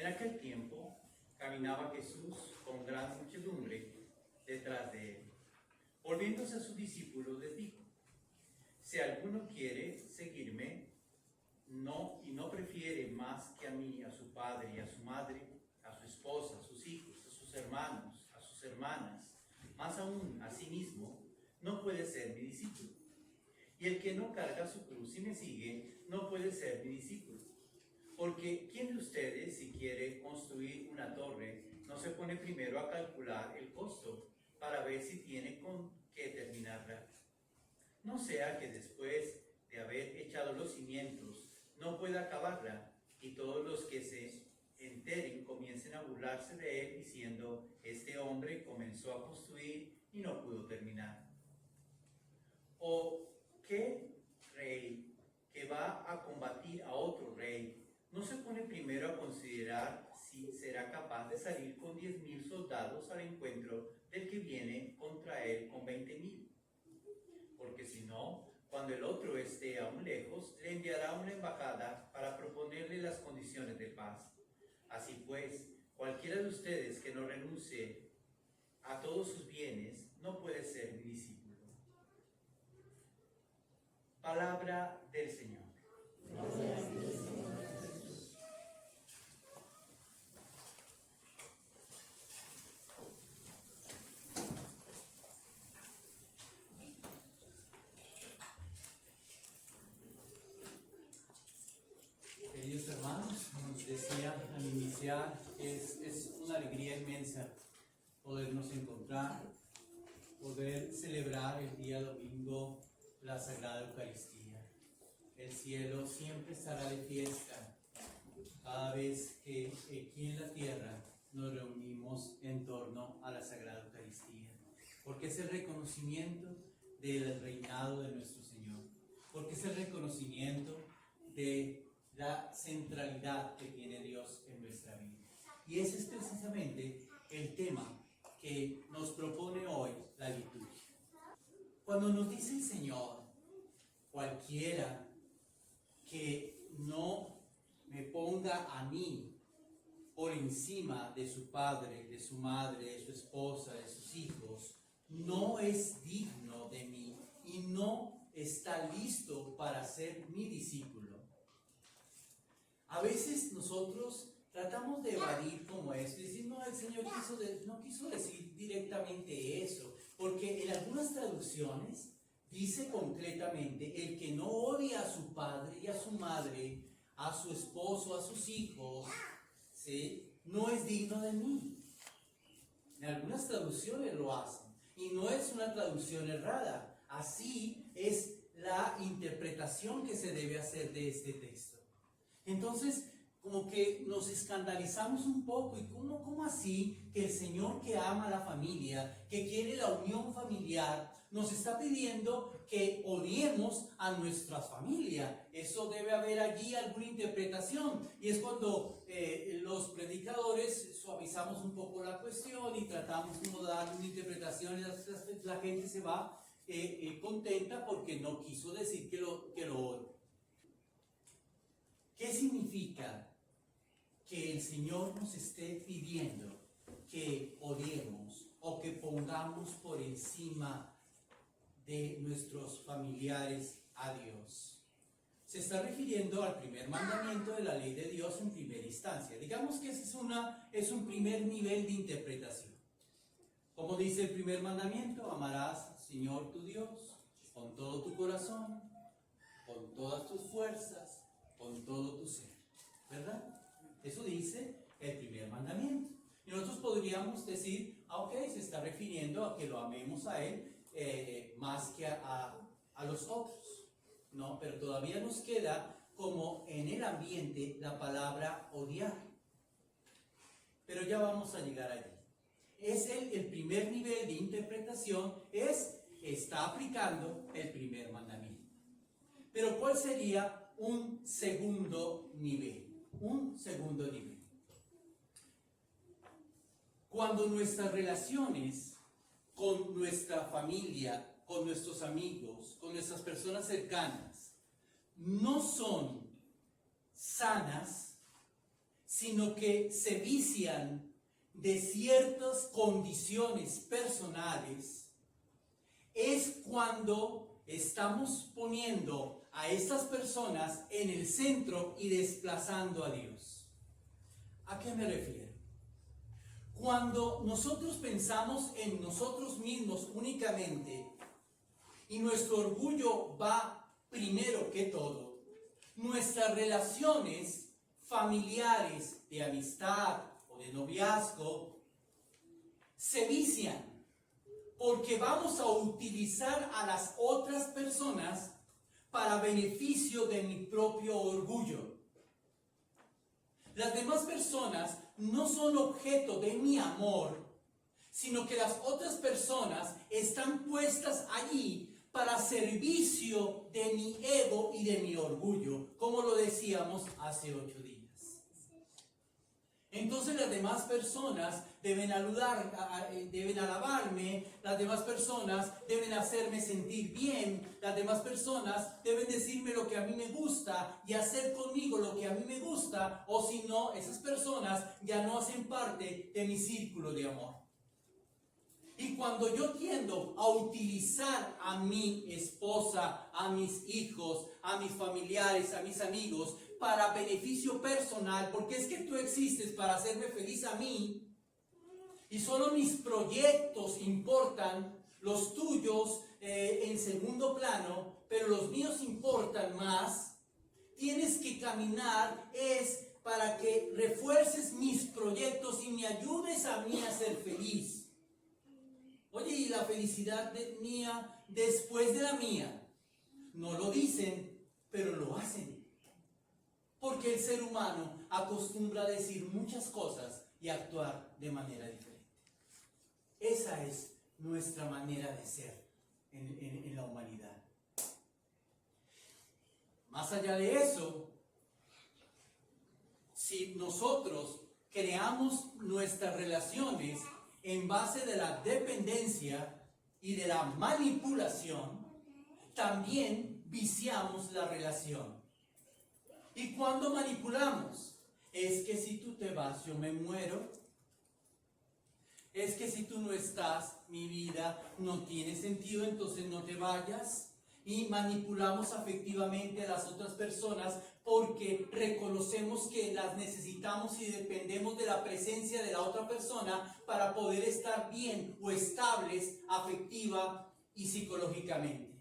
En aquel tiempo caminaba Jesús con gran muchedumbre detrás de él. Volviéndose a sus discípulos les dijo: si alguno quiere seguirme, y no prefiere más que a mí, a su padre y a su madre, a su esposa, a sus hijos, a sus hermanos, a sus hermanas, más aún a sí mismo, no puede ser mi discípulo. Y el que no carga su cruz y me sigue, no puede ser mi discípulo. Porque ¿quién de ustedes, si quiere construir una torre, no se pone primero a calcular el costo para ver si tiene con qué terminarla? No sea que después de haber echado los cimientos no pueda acabarla, y todos los que se enteren comiencen a burlarse de él, diciendo: este hombre comenzó a construir y no pudo terminar. ¿O qué rey que va a combatir a otro rey no se pone primero a considerar si será capaz de salir con 10,000 soldados al encuentro del que viene contra él con 20,000? Porque si no, cuando el otro esté aún lejos, le enviará una embajada para proponerle las condiciones de paz. Así pues, cualquiera de ustedes que no renuncie a todos sus bienes no puede ser mi discípulo. Palabra del Señor. Queridos hermanos, nos decía al iniciar, es una alegría inmensa podernos encontrar, poder celebrar el día domingo la Sagrada Eucaristía. El cielo siempre estará de fiesta cada vez que aquí en la tierra nos reunimos en torno a la Sagrada Eucaristía, porque es el reconocimiento del reinado de nuestro Señor, porque es el reconocimiento de la centralidad que tiene Dios en nuestra vida. Y ese es precisamente el tema que nos propone hoy la liturgia. Cuando nos dice el Señor: cualquiera que no me ponga a mí por encima de su padre, de su madre, de su esposa, de sus hijos, no es digno de mí y no está listo para ser mi discípulo. A veces nosotros tratamos de evadir como esto y decir: no, el Señor no quiso decir directamente eso, porque en algunas traducciones dice concretamente: el que no odia a su padre y a su madre, a su esposo, a sus hijos, ¿sí?, no es digno de mí. En algunas traducciones lo hacen, y no es una traducción errada. Así es la interpretación que se debe hacer de este texto. Entonces, como que nos escandalizamos un poco. ¿Y cómo así que el Señor, que ama a la familia, que quiere la unión familiar, nos está pidiendo que odiemos a nuestra familia? Eso debe haber allí alguna interpretación. Y es cuando los predicadores suavizamos un poco la cuestión y tratamos como de dar una interpretación, y la gente se va contenta porque no quiso decir que lo odie. ¿Qué significa que el Señor nos esté pidiendo que odiemos o que pongamos por encima de nuestros familiares a Dios? Se está refiriendo al primer mandamiento de la ley de Dios en primera instancia. Digamos que ese es un primer nivel de interpretación. Como dice el primer mandamiento: amarás al Señor tu Dios con todo tu corazón, con todas tus fuerzas, con todo tu ser, ¿verdad? Eso dice el primer mandamiento. Y nosotros podríamos decir: ok, se está refiriendo a que lo amemos a Él más que a los otros, ¿no? Pero todavía nos queda como en el ambiente la palabra odiar. Pero ya vamos a llegar allí. Es el primer nivel de interpretación, está aplicando el primer mandamiento. Pero ¿cuál sería un segundo nivel? Un segundo nivel. Cuando nuestras relaciones con nuestra familia, con nuestros amigos, con nuestras personas cercanas, no son sanas, sino que se vician de ciertas condiciones personales, es cuando estamos poniendo a estas personas en el centro y desplazando a Dios. ¿A qué me refiero? Cuando nosotros pensamos en nosotros mismos únicamente y nuestro orgullo va primero que todo, nuestras relaciones familiares, de amistad o de noviazgo, se vician porque vamos a utilizar a las otras personas para beneficio de mi propio orgullo. Las demás personas no son objeto de mi amor, sino que las otras personas están puestas allí para servicio de mi ego y de mi orgullo, como lo decíamos hace 8 días. Entonces las demás personas deben alabarme, las demás personas deben hacerme sentir bien, las demás personas deben decirme lo que a mí me gusta y hacer conmigo lo que a mí me gusta, o si no, esas personas ya no hacen parte de mi círculo de amor. Y cuando yo tiendo a utilizar a mi esposa, a mis hijos, a mis familiares, a mis amigos, para beneficio personal, porque es que tú existes para hacerme feliz a mí, y solo mis proyectos importan, los tuyos en segundo plano, pero los míos importan más, tienes que caminar es para que refuerces mis proyectos y me ayudes a mí a ser feliz. Oye, ¿y la felicidad mía después de la mía? No lo dicen, pero lo hacen. Porque el ser humano acostumbra a decir muchas cosas y actuar de manera diferente. Esa es nuestra manera de ser en la humanidad. Más allá de eso, si nosotros creamos nuestras relaciones en base de la dependencia y de la manipulación, también viciamos la relación. ¿Y cuándo manipulamos? Es que si tú te vas, yo me muero. Es que si tú no estás, mi vida no tiene sentido, entonces no te vayas. Y manipulamos afectivamente a las otras personas porque reconocemos que las necesitamos y dependemos de la presencia de la otra persona para poder estar bien o estables afectiva y psicológicamente.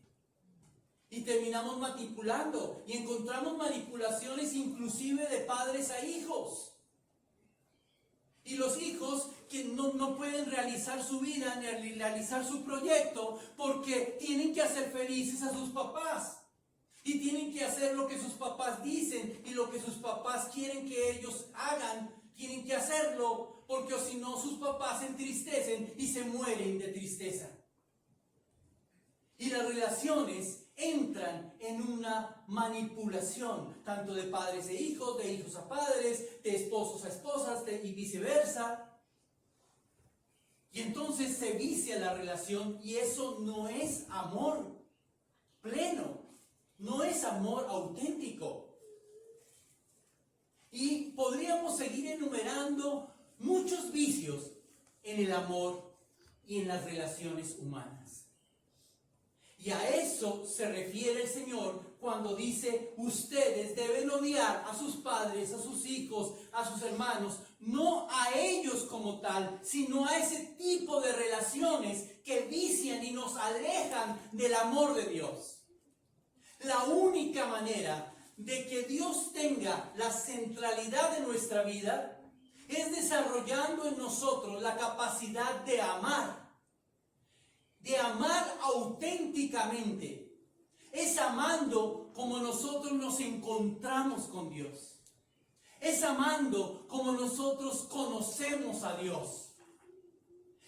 Y terminamos manipulando y encontramos manipulaciones inclusive de padres a hijos. Y los hijos que no pueden realizar su vida ni realizar su proyecto porque tienen que hacer felices a sus papás. Y tienen que hacer lo que sus papás dicen y lo que sus papás quieren que ellos hagan. Tienen que hacerlo porque o si no sus papás se entristecen y se mueren de tristeza. Y las relaciones entran en una manipulación, tanto de padres e hijos, de hijos a padres, de esposos a esposas y viceversa. Y entonces se vicia la relación y eso no es amor pleno, no es amor auténtico. Y podríamos seguir enumerando muchos vicios en el amor y en las relaciones humanas. Y a eso se refiere el Señor cuando dice, ustedes deben odiar a sus padres, a sus hijos, a sus hermanos, no a ellos como tal, sino a ese tipo de relaciones que vician y nos alejan del amor de Dios. La única manera de que Dios tenga la centralidad de nuestra vida es desarrollando en nosotros la capacidad de amar auténticamente. Es amando como nosotros nos encontramos con Dios. Es amando como nosotros conocemos a Dios.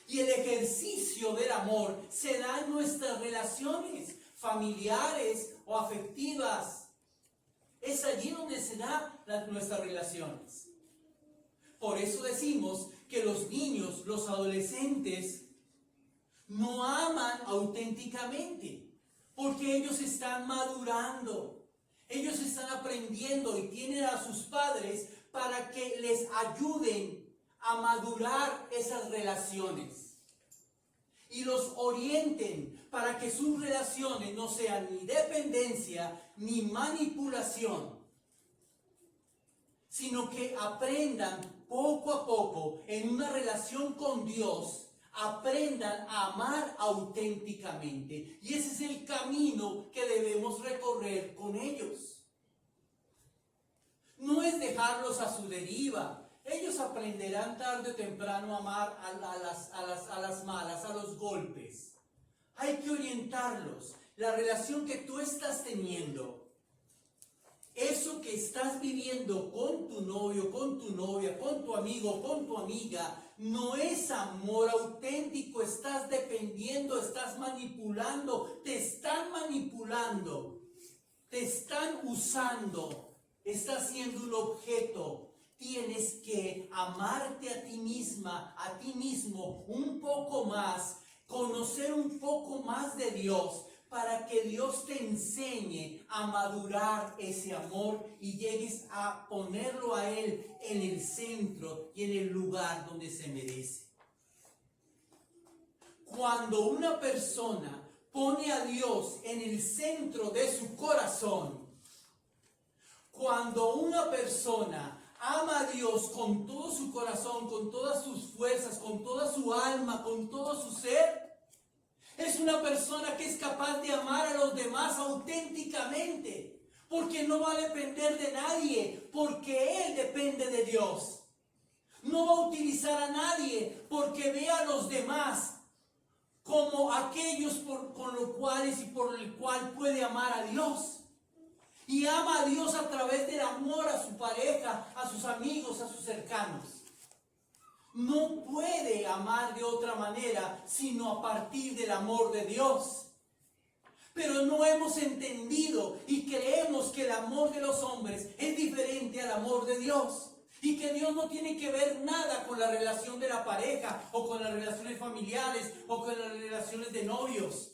Y el ejercicio del amor se da en nuestras relaciones familiares o afectivas. Es allí donde se dan nuestras relaciones. Por eso decimos que los niños, los adolescentes, no aman auténticamente, porque ellos están madurando, ellos están aprendiendo y tienen a sus padres para que les ayuden a madurar esas relaciones y los orienten para que sus relaciones no sean ni dependencia ni manipulación, sino que aprendan poco a poco en una relación con Dios, aprendan a amar auténticamente. Y ese es el camino que debemos recorrer con ellos. No es dejarlos a su deriva. Ellos aprenderán tarde o temprano a amar a las malas, a los golpes. Hay que orientarlos. La relación que tú estás teniendo, eso que estás viviendo con tu novio, con tu novia, con tu amigo, con tu amiga, no es amor auténtico. Estás dependiendo, estás manipulando, te están manipulando, te están usando, estás siendo un objeto. Tienes que amarte a ti misma, a ti mismo un poco más, conocer un poco más de Dios, para que Dios te enseñe a madurar ese amor y llegues a ponerlo a Él en el centro y en el lugar donde se merece. Cuando una persona pone a Dios en el centro de su corazón, cuando una persona ama a Dios con todo su corazón, con todas sus fuerzas, con toda su alma, con todo su ser, es una persona que es capaz de amar a los demás auténticamente, porque no va a depender de nadie, porque Él depende de Dios. No va a utilizar a nadie, porque ve a los demás como aquellos con los cuales y por el cual puede amar a Dios. Y ama a Dios a través del amor a su pareja, a sus amigos, a sus cercanos. No puede amar de otra manera sino a partir del amor de Dios. Pero no hemos entendido y creemos que el amor de los hombres es diferente al amor de Dios. Y que Dios no tiene que ver nada con la relación de la pareja o con las relaciones familiares o con las relaciones de novios.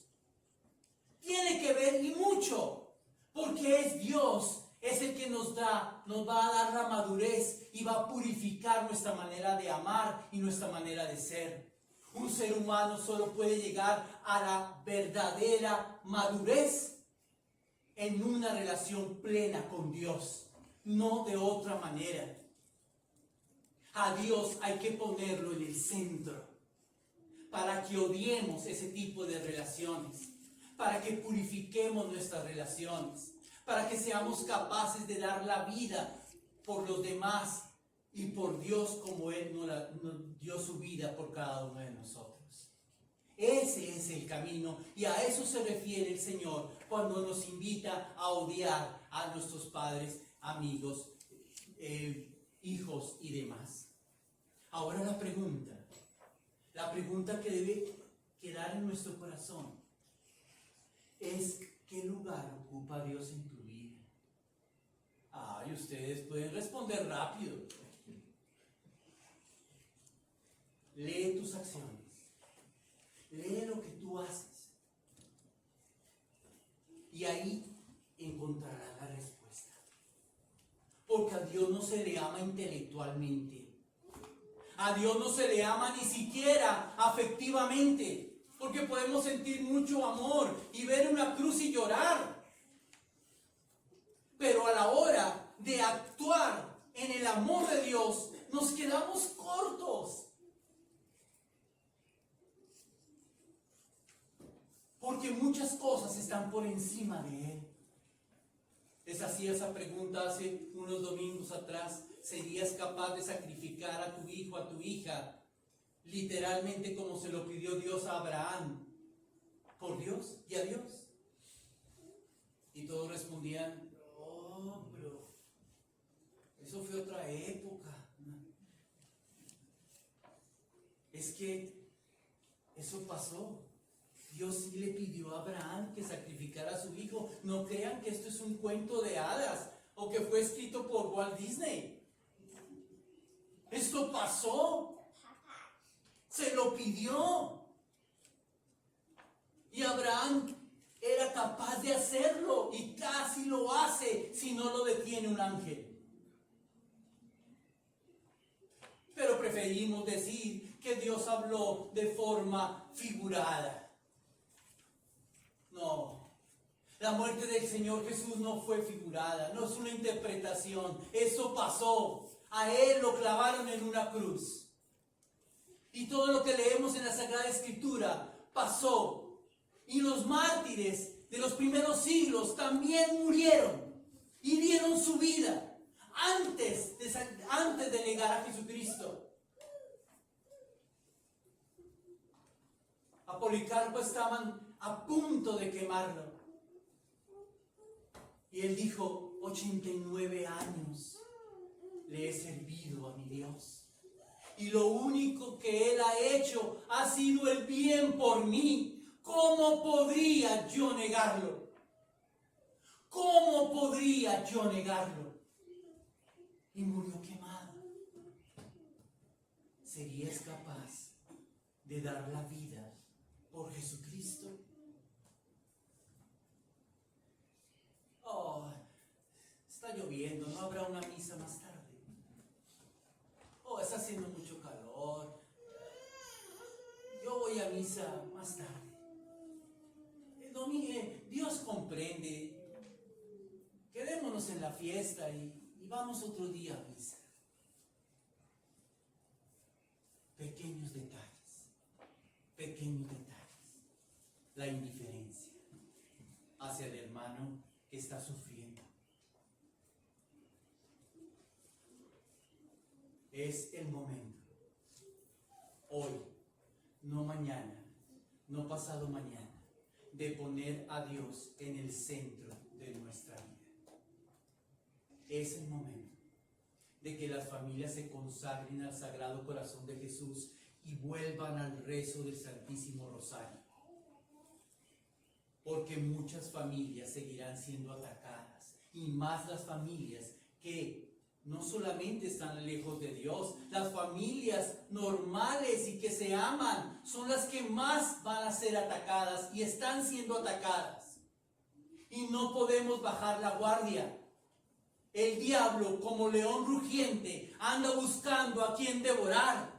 Tiene que ver y mucho, porque es Dios. Es el que nos va a dar la madurez y va a purificar nuestra manera de amar y nuestra manera de ser. Un ser humano solo puede llegar a la verdadera madurez en una relación plena con Dios, no de otra manera. A Dios hay que ponerlo en el centro para que odiemos ese tipo de relaciones, para que purifiquemos nuestras relaciones, para que seamos capaces de dar la vida por los demás y por Dios como Él nos dio su vida por cada uno de nosotros. Ese es el camino y a eso se refiere el Señor cuando nos invita a odiar a nuestros padres, amigos, hijos y demás. Ahora la pregunta que debe quedar en nuestro corazón es: ¿qué lugar ocupa Dios en tu vida? Y ustedes pueden responder rápido. Lee tus acciones. Lee lo que tú haces. Y ahí encontrarás la respuesta. Porque a Dios no se le ama intelectualmente. A Dios no se le ama ni siquiera afectivamente. Porque podemos sentir mucho amor y ver una cruz y llorar. Pero a la hora de actuar en el amor de Dios, nos quedamos cortos. Porque muchas cosas están por encima de Él. Les hacía esa pregunta hace unos domingos atrás. ¿Serías capaz de sacrificar a tu hijo, a tu hija, literalmente como se lo pidió Dios a Abraham, por Dios y a Dios? Y todos respondían: oh, pero eso fue otra época. Es que eso pasó. Dios sí le pidió a Abraham que sacrificara a su hijo. No crean que esto es un cuento de hadas o que fue escrito por Walt Disney. Esto pasó. Se lo pidió. Y Abraham era capaz de hacerlo y casi lo hace si no lo detiene un ángel. preferimos decir que Dios habló de forma figurada. No, la muerte del Señor Jesús no fue figurada, no es una interpretación, eso pasó. A Él lo clavaron en una cruz. Y todo lo que leemos en la Sagrada Escritura pasó. Y los mártires de los primeros siglos también murieron y dieron su vida antes de negar a Jesucristo. A Policarpo estaban a punto de quemarlo. Y él dijo, 89 años le he servido a mi Dios. Y lo único que Él ha hecho ha sido el bien por mí. ¿Cómo podría yo negarlo? ¿Cómo podría yo negarlo? Y murió quemado. ¿Serías capaz de dar la vida por Jesucristo? Oh, está lloviendo, ¿no habrá una misa más tarde? Oh, está haciendo mucho calor. Yo voy a misa más tarde. Dios comprende. Quedémonos en la fiesta y vamos otro día a misa. Pequeños detalles. Pequeños detalles. La indiferencia hacia el hermano que está sufriendo. Es el momento, hoy, no mañana, no pasado mañana, de poner a Dios en el centro de nuestra vida. Es el momento de que las familias se consagren al Sagrado Corazón de Jesús y vuelvan al rezo del Santísimo Rosario. Porque muchas familias seguirán siendo atacadas, y más las familias que no solamente están lejos de Dios, las familias normales y que se aman son las que más van a ser atacadas y están siendo atacadas. Y no podemos bajar la guardia. El diablo, como león rugiente, anda buscando a quien devorar,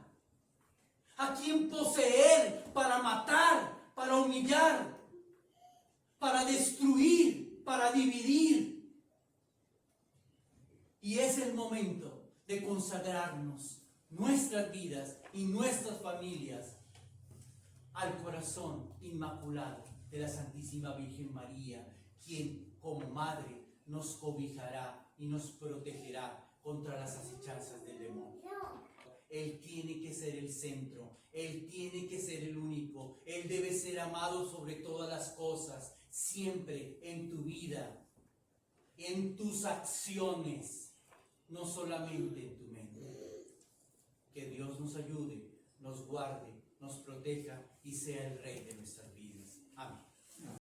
a quien poseer para matar, para humillar, para destruir, para dividir. Y es el momento de consagrarnos nuestras vidas y nuestras familias al corazón inmaculado de la Santísima Virgen María, quien como madre nos cobijará y nos protegerá contra las acechanzas del demonio. Él tiene que ser el centro, Él tiene que ser el único, Él debe ser amado sobre todas las cosas, siempre en tu vida, en tus acciones. No solamente en tu mente. Que Dios nos ayude, nos guarde, nos proteja y sea el Rey de nuestras vidas.